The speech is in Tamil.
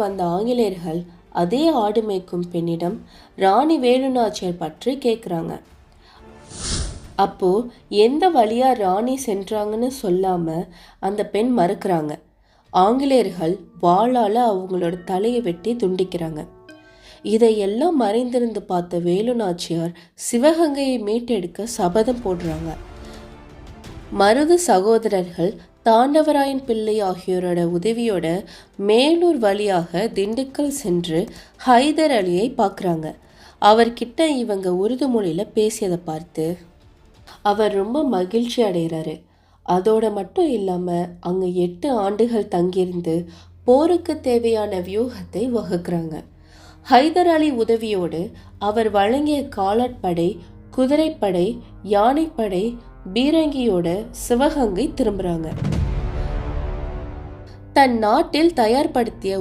வந்த ஆங்கிலேயர்கள் அதே ஆடு மேய்க்கும் பெண்ணிடம் ராணி வேலுநாச்சியார் பற்றி கேட்குறாங்க. அப்போ எந்த வழியா ராணி சென்றாங்கன்னு சொல்லாம அந்த பெண் மறுக்கிறாங்க. ஆங்கிலேயர்கள் வாளால அவங்களோட தலையை வெட்டி துண்டிக்கிறாங்க. இதையெல்லாம் மறைந்திருந்து பார்த்த வேலுநாச்சியார் சிவகங்கையை மீட்டெடுக்க சபதம் போடுறாங்க. மருது சகோதரர்கள் தாண்டவராயன் பிள்ளை ஆகியோரோட உதவியோட மேலூர் வழியாக திண்டுக்கல் சென்று ஹைதர் அலியை பார்க்குறாங்க. அவர்கிட்ட இவங்க உருது மொழியில் பேசியதை பார்த்து அவர் ரொம்ப மகிழ்ச்சி அடைகிறாரு. அதோட மட்டும் இல்லாமல் அங்கே 8 ஆண்டுகள் தங்கியிருந்து போருக்கு தேவையான வியூகத்தை வகுக்கிறாங்க. ஹைதர் அலி உதவியோடு அவர் வழங்கிய காலாட்படை, குதிரைப்படை, யானைப்படை, பீரங்கியோட சிவகங்கை திரும்புறாங்க. தன் நாட்டில் தயார்படுத்திய